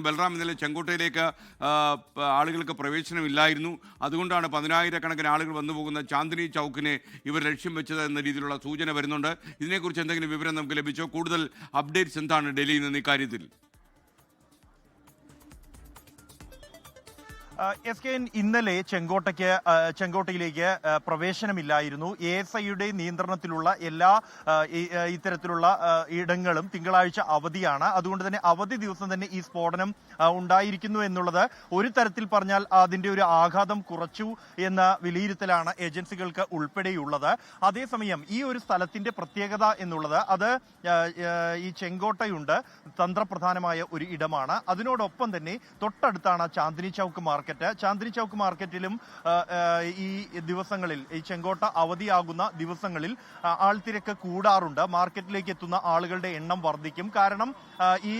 ബൽറാം ഇന്നലെ ചെങ്കോട്ടയിലേക്ക് ആളുകൾക്ക് പ്രവേശനമില്ലായിരുന്നു. അതുകൊണ്ടാണ് 10,000-കണക്കിന് ആളുകൾ വന്നു പോകുന്ന ചാന്ദിനി ചൗക്കിനെ ഇവർ ലക്ഷ്യം വെച്ചത് എന്ന രീതിയിലുള്ള സൂചന വരുന്നുണ്ട്. ഇതിനെക്കുറിച്ച് എന്തെങ്കിലും വിവരം നമുക്ക് ലഭിച്ചോ? കൂടുതൽ അപ്ഡേറ്റ്സ് എന്താണ് ഡൽഹിയിൽ നിന്ന് ഇക്കാര്യത്തിൽ? SKN ഇന്നലെ ചെങ്കോട്ടയിലേക്ക് പ്രവേശനമില്ലായിരുന്നു. ASIയുടെ നിയന്ത്രണത്തിലുള്ള എല്ലാ ഇത്തരത്തിലുള്ള ഇടങ്ങളും തിങ്കളാഴ്ച അവധിയാണ്. അതുകൊണ്ട് തന്നെ അവധി ദിവസം തന്നെ ഈ സ്ഫോടനം ഉണ്ടായിരിക്കുന്നു എന്നുള്ളത് ഒരു തരത്തിൽ പറഞ്ഞാൽ അതിന്റെ ഒരു ആഘാതം കുറച്ചു എന്ന വിലയിരുത്തലാണ് ഏജൻസികൾക്ക് ഉൾപ്പെടെയുള്ളത്. അതേസമയം ഈ ഒരു സ്ഥലത്തിന്റെ പ്രത്യേകത എന്നുള്ളത് അത് ഈ ചെങ്കോട്ടയുണ്ട് തന്ത്രപ്രധാനമായ ഒരു ഇടമാണ്. അതിനോടൊപ്പം തന്നെ തൊട്ടടുത്താണ് ചാന്ദിനി ചൗക്ക് മാർക്കറ്റ്. ചാന്ദിനി ചൗക്ക് മാർക്കറ്റിലും ഈ ദിവസങ്ങളിൽ ഈ ചെങ്കോട്ട അവധിയാകുന്ന ദിവസങ്ങളിൽ ആൾത്തിരക്ക് കൂടാറുണ്ട്. മാർക്കറ്റിലേക്ക് എത്തുന്ന ആളുകളുടെ എണ്ണം വർദ്ധിക്കും. കാരണം ഈ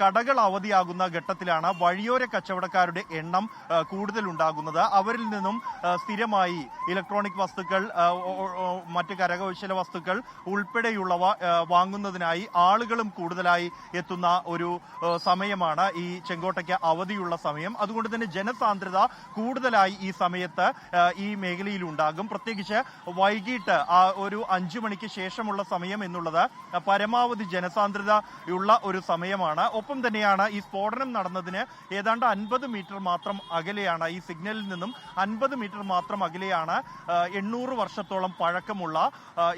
കടകൾ അവധിയാകുന്ന ഘട്ടത്തിലാണ് വഴിയോര കച്ചവടക്കാരുടെ എണ്ണം കൂടുതലുണ്ടാകുന്നത്. അവരിൽ നിന്നും സ്ഥിരമായി ഇലക്ട്രോണിക് വസ്തുക്കൾ, മറ്റ് കരകൗശല വസ്തുക്കൾ ഉൾപ്പെടെയുള്ളവ വാങ്ങുന്നതിനായി ആളുകളും കൂടുതലായി എത്തുന്ന ഒരു സമയമാണ് ഈ ചെങ്കോട്ടയ്ക്ക് അവധിയുള്ള സമയം. അതുകൊണ്ട് തന്നെ ജനസാന്ദ്രത കൂടുതലായി ഈ സമയത്ത് ഈ മേഖലയിൽ ഉണ്ടാകും. പ്രത്യേകിച്ച് വൈകിട്ട് ഒരു 5 മണിക്ക് ശേഷമുള്ള സമയം എന്നുള്ളത് പരമാവധി ജനസാന്ദ്രതയുള്ള ഒരു സമയമാണ്. ഒപ്പം തന്നെയാണ് ഈ സ്ഫോടനം നടന്നതിന് ഏതാണ്ട് 50 മീറ്റർ മാത്രം അകലെയാണ്, ഈ സിഗ്നലിൽ നിന്നും 50 മീറ്റർ മാത്രം അകലെയാണ് 800 വർഷത്തോളം പഴക്കമുള്ള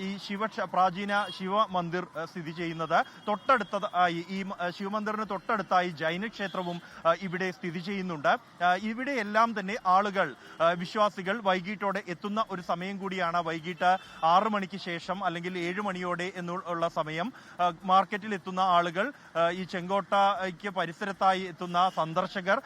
ഈ പ്രാചീന ശിവമന്ദിർ സ്ഥിതി ചെയ്യുന്നത്. തൊട്ടടുത്തായി ഈ ശിവമന്ദിറിന് തൊട്ടടുത്തായി ജൈന ക്ഷേത്രവും ഇവിടെ സ്ഥിതി ചെയ്യുന്നുണ്ട്. ഇവിടെയെല്ലാം തന്നെ ആളുകൾ, വിശ്വാസികൾ വൈകിട്ടോടെ എത്തുന്ന ഒരു സമയം കൂടിയാണ്. വൈകിട്ട് 6 മണിക്ക് ശേഷം അല്ലെങ്കിൽ 7 മണിയോടെ എന്നുള്ള സമയം മാർക്കറ്റിൽ എത്തുന്ന ആളുകൾ, ഈ ചെങ്കോട്ടയ്ക്ക് പരിസരത്തായി എത്തുന്ന സന്ദർശകർ,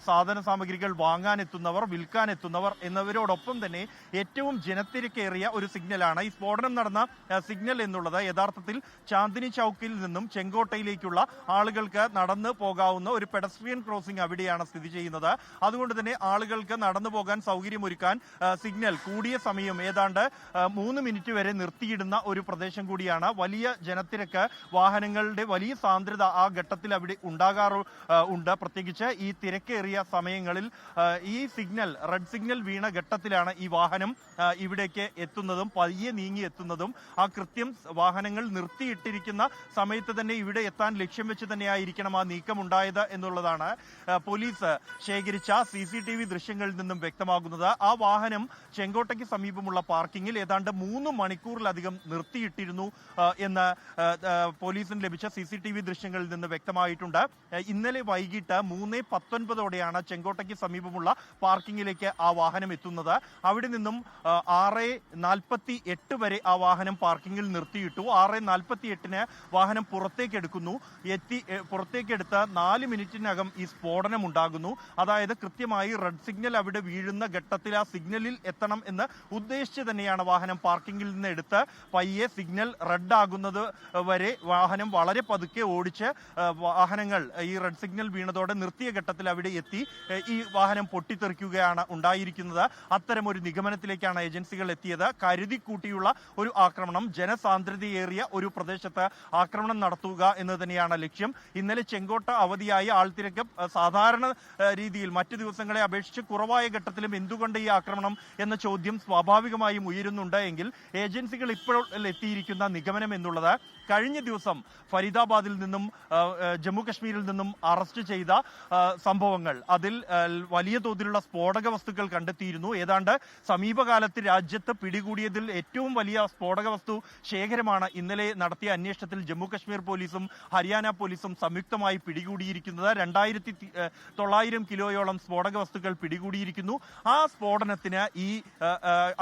സാധന സാമഗ്രികൾ വാങ്ങാൻ എത്തുന്നവർ, വിൽക്കാൻ എത്തുന്നവർ എന്നിവരോടൊപ്പം തന്നെ ഏറ്റവും ജനത്തിരക്കേറിയ ഒരു സിഗ്നലാണ് ഈ സ്ഫോടനം നടന്ന സിഗ്നൽ എന്നുള്ളത്. യഥാർത്ഥത്തിൽ ചാന്ദിനി ചൗക്കിൽ നിന്നും ചെങ്കോട്ടയിലേക്കുള്ള ആളുകൾക്ക് നടന്നു പോകാവുന്ന ഒരു പെഡസ്ട്രിയൻ ക്രോസിംഗ് അവിടെയാണ് സ്ഥിതി ചെയ്യുന്നത്. അതുകൊണ്ട് തന്നെ ആളുകൾക്ക് നടന്നു പോകാൻ സൗകര്യമൊരുക്കാൻ സിഗ്നൽ കൂടിയ സമയം ഏതാണ്ട് 3 മിനിറ്റ് വരെ നിർത്തിയിടുന്ന ഒരു പ്രദേശം കൂടിയാണ്. വലിയ ജനത്തിരക്ക്, വാഹനങ്ങളുടെ വലിയ സാന്ദ്രത ആ ഘട്ടത്തിൽ അവിടെ ഉണ്ടാകാറുണ്ട്. പ്രത്യേകിച്ച് ഈ തിരക്കേറിയ സമയങ്ങളിൽ ഈ സിഗ്നൽ, റെഡ് സിഗ്നൽ വീണ ഘട്ടത്തിലാണ് ഈ വാഹനം ഇവിടേക്ക് എത്തുന്നതും പതിയെ നീങ്ങി എത്തുന്നതും. ആ കൃത്യം വാഹനങ്ങൾ നിർത്തിയിട്ടിരിക്കുന്ന സമയത്ത് തന്നെ ഇവിടെ എത്താൻ ലക്ഷ്യം വെച്ച് തന്നെയായിരിക്കണം ആ നീക്കമുണ്ടായത് എന്നുള്ളതാണ് പോലീസ് ശേഖരിച്ച CCTV ദൃശ്യങ്ങളിൽ നിന്നും വ്യക്തമാകുന്നത്. ആ വാഹനം ചെങ്കോട്ടയ്ക്ക് സമീപമുള്ള പാർക്കിങ്ങിൽ ഏതാണ്ട് 3 മണിക്കൂറിലധികം നിർത്തിയിട്ടിരുന്നു എന്ന് പോലീസിന് ലഭിച്ച CCTV ദൃശ്യങ്ങളിൽ നിന്ന് വ്യക്തമായിട്ടുണ്ട്. ഇന്നലെ വൈകിട്ട് 3:19ഓടെയാണ് ചെങ്കോട്ടയ്ക്ക് സമീപമുള്ള പാർക്കിങ്ങിലേക്ക് ആ വാഹനം എത്തുന്നത്. അവിടെ നിന്നും 6:48 വരെ ആ വാഹനം പാർക്കിങ്ങിൽ നിർത്തിയിട്ടു. 6:48-ന് വാഹനം പുറത്തേക്കെടുക്കുന്നു. പുറത്തേക്കെടുത്ത് 4 മിനിറ്റിനകം ഈ സ്ഫോടനം ഉണ്ടാകുന്നു. അതായത് കൃത്യമായി റെഡ് സിഗ്നൽ അവിടെ വീഴുന്ന ഘട്ടത്തിൽ ആ സിഗ്നലിൽ എത്തണം എന്ന് ഉദ്ദേശിച്ച് തന്നെയാണ് വാഹനം പാർക്കിങ്ങിൽ നിന്ന് എടുത്ത് പയ്യെ സിഗ്നൽ റെഡ് ആകുന്നത് വരെ വാഹനം വളരെ പതുക്കെ ഓടിച്ച് വാഹനങ്ങൾ ഈ റെഡ് സിഗ്നൽ വീണതോടെ നിർത്തിയ ഘട്ടത്തിൽ അവിടെ എത്തി ഈ വാഹനം പൊട്ടിത്തെറിക്കുകയാണ് ഉണ്ടായിരിക്കുന്നത്. അത്തരം ഒരു നിഗമനത്തിലേക്കാണ് ഏജൻസികൾ എത്തിയത്. കരുതിക്കൂട്ടിയുള്ള ഒരു ആക്രമണം, ജനസാന്ദ്രതയേറിയ ഒരു പ്രദേശത്ത് ആക്രമണം നടത്തുക എന്ന് തന്നെയാണ് ലക്ഷ്യം. ഇന്നലെ ചെങ്കോട്ട അവധിയായി ആൾത്തിരക്ക് സാധാരണ രീതിയിൽ മറ്റു ദിവസങ്ങളെ അപേക്ഷിച്ച് കുറവായ ഘട്ടത്തിലും എന്തുകൊണ്ട് ഈ ആക്രമണം എന്ന ചോദ്യം സ്വാഭാവികമായും ഉയരുന്നുണ്ട്. എങ്കിൽ ഏജൻസികൾ ഇപ്പോൾ എത്തിയിരിക്കുന്ന നിഗമനം എന്നുള്ളത് കഴിഞ്ഞ ദിവസം ഫരീദാബാദിൽ നിന്നും ജമ്മു കശ്മീരിൽ നിന്നും അറസ്റ്റ് ചെയ്ത സംഭവങ്ങൾ, അതിൽ വലിയ തോതിലുള്ള സ്ഫോടക വസ്തുക്കൾ കണ്ടെത്തിയിരുന്നു. ഏതാണ്ട് സമീപകാലത്ത് രാജ്യത്ത് പിടികൂടിയതിൽ ഏറ്റവും വലിയ സ്ഫോടക വസ്തു ശേഖരമാണ് ഇന്നലെ നടത്തിയ അന്വേഷണത്തിൽ ജമ്മു കശ്മീർ പോലീസും ഹരിയാന പോലീസും സംയുക്തമായി പിടികൂടിയിരിക്കുന്നത്. 2,900 കിലോയോളം സ്ഫോടക വസ്തുക്കൾ പിടികൂടിയിരിക്കുന്നു. ആ സ്ഫോടനത്തിന്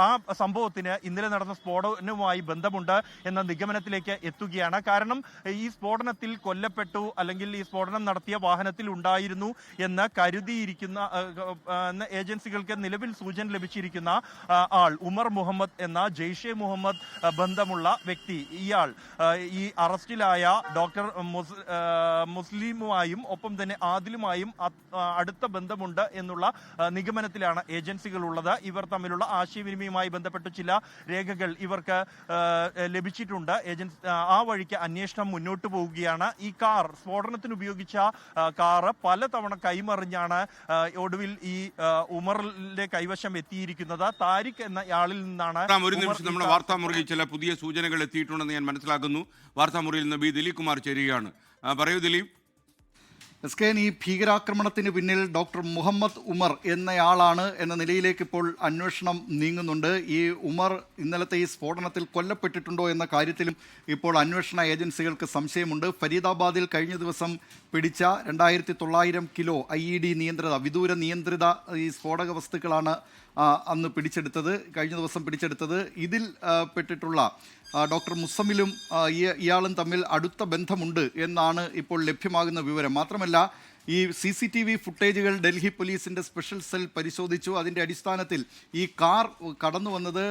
ആ സംഭവത്തിന് ഇന്നലെ നടന്ന സ്ഫോടനവുമായി ബന്ധമുണ്ട് എന്ന നിഗമനത്തിലേക്ക് എത്തുകയാണ്. കാരണം ഈ സ്ഫോടനത്തിൽ കൊല്ലപ്പെട്ടു അല്ലെങ്കിൽ ഈ സ്ഫോടനം നടത്തിയ വാഹനത്തിൽ ഉണ്ടായിരുന്നു എന്ന് കരുതിയിരിക്കുന്ന ഏജൻസികൾക്ക് നിലവിൽ സൂചന ലഭിച്ചിരിക്കുന്ന ആൾ ഉമർ മുഹമ്മദ് എന്ന ജെയ്ഷെ മുഹമ്മദ് ബന്ധമുള്ള വ്യക്തി, ഇയാൾ ഈ അറസ്റ്റിലായ ഡോക്ടർ മുസ്ലിമുമായും ഒപ്പം തന്നെ ആദിലുമായും അടുത്ത ബന്ധമുണ്ട് ഉണ്ട് എന്നുള്ള നിഗമനത്തിലാണ് ഏജൻസികൾ ഉള്ളത്. ഇവർ തമ്മിലുള്ള ആശയവിനിമയവുമായി ബന്ധപ്പെട്ട് ചില രേഖകൾ ഇവർക്ക് ലഭിച്ചിട്ടുണ്ട്. ആ വഴിക്ക് അന്വേഷണം മുന്നോട്ട് പോവുകയാണ്. ഈ കാർ സ്ഫോടനത്തിന് ഉപയോഗിച്ച കാറ് പലതവണ കൈമറിഞ്ഞാണ് ഒടുവിൽ ഈ ഉമറിന്റെ കൈവശം എത്തിയിരിക്കുന്നത്. താരിഖ് എന്ന ആളിൽ നിന്നാണ്. ഒരു നിമിഷം, നമ്മുടെ വാർത്താമുറിയിൽ ചില പുതിയ സൂചനകൾ എത്തിയിട്ടുണ്ടെന്ന് ഞാൻ മനസ്സിലാക്കുന്നു. വാർത്താമുറിയിൽ നിന്ന് ബി ദിലീപ് കുമാർ ചേരുകയാണ്. പറയൂ ദിലീപ്. ഈ ഭീകരാക്രമണത്തിന് പിന്നിൽ ഡോക്ടർ മുഹമ്മദ് ഉമർ എന്നയാളാണ് എന്ന നിലയിലേക്ക് ഇപ്പോൾ അന്വേഷണം നീങ്ങുന്നുണ്ട്. ഈ ഉമർ ഇന്നലത്തെ ഈ സ്ഫോടനത്തിൽ കൊല്ലപ്പെട്ടിട്ടുണ്ടോ എന്ന കാര്യത്തിലും ഇപ്പോൾ അന്വേഷണ ഏജൻസികൾക്ക് സംശയമുണ്ട്. ഫരീദാബാദിൽ കഴിഞ്ഞ ദിവസം പിടിച്ച 2900 കിലോ IED നിയന്ത്രിത വിദൂര നിയന്ത്രിത ഈ സ്ഫോടക വസ്തുക്കളാണ് അന്ന് കഴിഞ്ഞ ദിവസം പിടിച്ചെടുത്തത്. ഇതിൽ പെട്ടിട്ടുള്ള ഡോക്ടർ മുസമ്മിലും ഇയാളും തമ്മിൽ അടുത്ത ബന്ധമുണ്ട് എന്നാണ് ഇപ്പോൾ ലഭ്യമാകുന്ന വിവരം. മാത്രമല്ല, ഈ CCTV ഫുട്ടേജുകൾ ഡൽഹി പോലീസിൻ്റെ സ്പെഷ്യൽ സെൽ പരിശോധിച്ചു. അതിൻ്റെ അടിസ്ഥാനത്തിൽ ഈ കാർ കടന്നു വന്നത്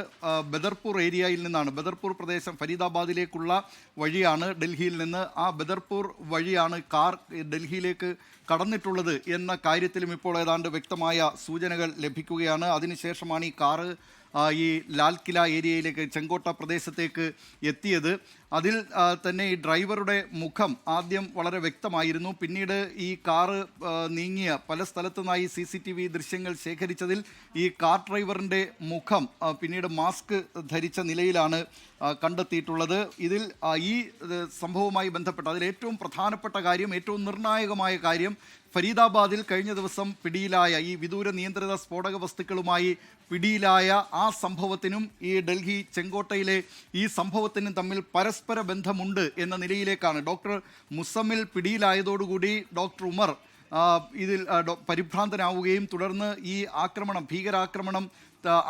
ബദർപൂർ ഏരിയയിൽ നിന്നാണ്. ബദർപൂർ പ്രദേശം ഫരീദാബാദിലേക്കുള്ള വഴിയാണ്. ഡൽഹിയിൽ നിന്ന് ആ ബദർപൂർ വഴിയാണ് കാർ ഡൽഹിയിലേക്ക് കടന്നിട്ടുള്ളത് എന്ന കാര്യത്തിലും ഇപ്പോൾ ഏതാണ്ട് വ്യക്തമായ സൂചനകൾ ലഭിക്കുകയാണ്. അതിനുശേഷമാണ് ഈ കാറ് ഈ ലാൽ കില ഏരിയയിലേക്ക്, ചെങ്കോട്ട പ്രദേശത്തേക്ക് എത്തിയത്. അതിൽ തന്നെ ഈ ഡ്രൈവറുടെ മുഖം ആദ്യം വളരെ വ്യക്തമായിരുന്നു. പിന്നീട് ഈ കാറ് നീങ്ങിയ പല സ്ഥലത്തു നിന്നായി CCTV ദൃശ്യങ്ങൾ ശേഖരിച്ചതിൽ ഈ കാർ ഡ്രൈവറിൻ്റെ മുഖം പിന്നീട് മാസ്ക് ധരിച്ച നിലയിലാണ് കണ്ടെത്തിയിട്ടുള്ളത്. ഇതിൽ ഈ സംഭവവുമായി ബന്ധപ്പെട്ട് അതിൽ ഏറ്റവും പ്രധാനപ്പെട്ട കാര്യം, ഏറ്റവും നിർണായകമായ കാര്യം, ഫരീദാബാദിൽ കഴിഞ്ഞ ദിവസം പിടിയിലായ ഈ വിദൂര നിയന്ത്രിത സ്ഫോടക വസ്തുക്കളുമായി പിടിയിലായ ആ സംഭവത്തിനും ഈ ഡൽഹി ചെങ്കോട്ടയിലെ ഈ സംഭവത്തിനും തമ്മിൽ പരസ്പര ബന്ധമുണ്ട് എന്ന നിലയിലേക്കാണ്. ഡോക്ടർ മുസമ്മിൽ പിടിയിലായതോടുകൂടി ഡോക്ടർ ഉമർ ഇതിൽ പരിഭ്രാന്തനാവുകയും തുടർന്ന് ഈ ഭീകരാക്രമണം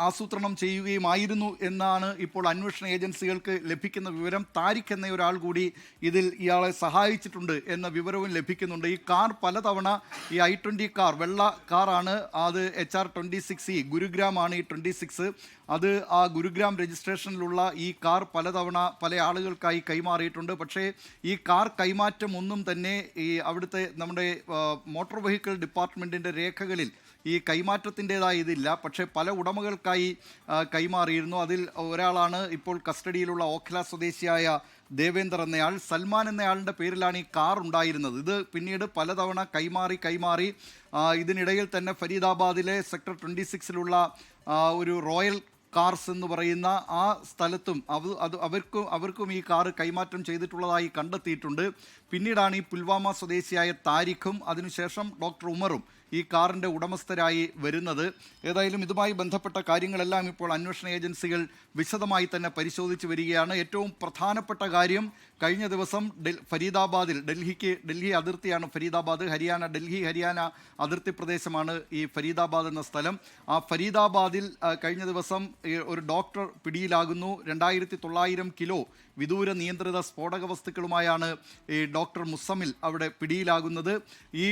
ആസൂത്രണം ചെയ്യുകയുമായിരുന്നു എന്നാണ് ഇപ്പോൾ അന്വേഷണ ഏജൻസികൾക്ക് ലഭിക്കുന്ന വിവരം. താരിഖ് എന്ന ഒരാൾ കൂടി ഇതിൽ ഇയാളെ സഹായിച്ചിട്ടുണ്ട് എന്ന വിവരവും ലഭിക്കുന്നുണ്ട്. ഈ കാർ പലതവണ ഈ I-20 കാർ, വെള്ള കാറാണ്, അത് HR-26E, ഗുരുഗ്രാമാണ് ഈ 26. അത് ആ ഗുരുഗ്രാം രജിസ്ട്രേഷനിലുള്ള ഈ കാർ പലതവണ പല ആളുകൾക്കായി കൈമാറിയിട്ടുണ്ട്. പക്ഷേ ഈ കാർ കൈമാറ്റം ഒന്നും തന്നെ ഈ അവിടുത്തെ നമ്മുടെ മോട്ടോർ വെഹിക്കിൾ ഡിപ്പാർട്ട്മെൻറ്റിൻ്റെ രേഖകളിൽ ഈ കൈമാറ്റത്തിൻ്റെതായ ഇതില്ല. പക്ഷേ പല ഉടമകൾക്കായി കൈമാറിയിരുന്നു. അതിൽ ഒരാളാണ് ഇപ്പോൾ കസ്റ്റഡിയിലുള്ള ഓഖ്ല സ്വദേശിയായ ദേവേന്ദർ എന്നയാൾ. സൽമാൻ എന്നയാളുടെ പേരിലാണ് ഈ കാർ ഉണ്ടായിരുന്നത്. ഇത് പിന്നീട് പലതവണ കൈമാറി ഇതിനിടയിൽ തന്നെ ഫരീദാബാദിലെ സെക്ടർ 26-ലുള്ള ഒരു റോയൽ കാർസ് എന്ന് പറയുന്ന ആ സ്ഥലത്തും അവർക്കും ഈ കാറ് കൈമാറ്റം ചെയ്തിട്ടുള്ളതായി കണ്ടെത്തിയിട്ടുണ്ട്. പിന്നീടാണ് ഈ പുൽവാമ സ്വദേശിയായ താരിഖും അതിനുശേഷം ഡോക്ടർ ഉമറും ഈ കാറിൻ്റെ ഉടമസ്ഥരായി വരുന്നത്. ഏതായാലും ഇതുമായി ബന്ധപ്പെട്ട കാര്യങ്ങളെല്ലാം ഇപ്പോൾ അന്വേഷണ ഏജൻസികൾ വിശദമായി തന്നെ പരിശോധിച്ച് വരികയാണ്. ഏറ്റവും പ്രധാനപ്പെട്ട കാര്യം, കഴിഞ്ഞ ദിവസം ഫരീദാബാദിൽ, ഡൽഹി അതിർത്തിയാണ് ഫരീദാബാദ്, ഡൽഹി ഹരിയാന അതിർത്തി പ്രദേശമാണ് ഈ ഫരീദാബാദ് എന്ന സ്ഥലം. ആ ഫരീദാബാദിൽ കഴിഞ്ഞ ദിവസം ഒരു ഡോക്ടർ പിടിയിലാകുന്നു. 2900 കിലോ വിദൂര നിയന്ത്രിത സ്ഫോടക വസ്തുക്കളുമായാണ് ഈ ഡോക്ടർ മുസമ്മിൽ അവിടെ പിടിയിലാകുന്നത്. ഈ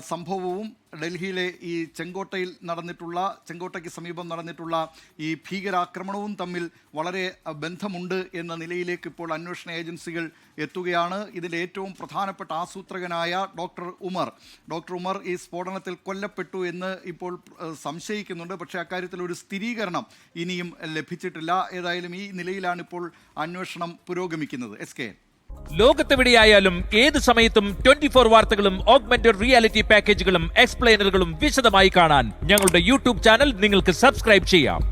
സംഭവവും ഡൽഹിയിലെ ഈ ചെങ്കോട്ടയ്ക്ക് സമീപം നടന്നിട്ടുള്ള ഈ ഭീകരാക്രമണവും തമ്മിൽ വളരെ ബന്ധമുണ്ട് എന്ന നിലയിലേക്ക് ഇപ്പോൾ അന്വേഷണ ഏജൻസികൾ എത്തുകയാണ്. ഇതിൻ്റെ ഏറ്റവും പ്രധാനപ്പെട്ട ആസൂത്രകനായ ഡോക്ടർ ഉമർ ഈ സ്ഫോടനത്തിൽ കൊല്ലപ്പെട്ടു എന്ന് ഇപ്പോൾ സംശയിക്കുന്നുണ്ട്. പക്ഷേ അക്കാര്യത്തിൽ ഒരു സ്ഥിരീകരണം ഇനിയും ലഭിച്ചിട്ടില്ല. ഏതായാലും ഈ നിലയിലാണ് ഇപ്പോൾ അന്വേഷണം പുരോഗമിക്കുന്നത്. SK. ലോകത്തെവിടെയായാലും ഏത് സമയത്തും 24 വാർത്തകളും ഓഗ്മെന്റഡ് റിയാലിറ്റി പാക്കേജുകളും എക്സ്പ്ലെയിനറുകളും വിശദമായി കാണാൻ ഞങ്ങളുടെ YouTube ചാനൽ നിങ്ങൾക്ക് സബ്സ്ക്രൈബ് ചെയ്യാം.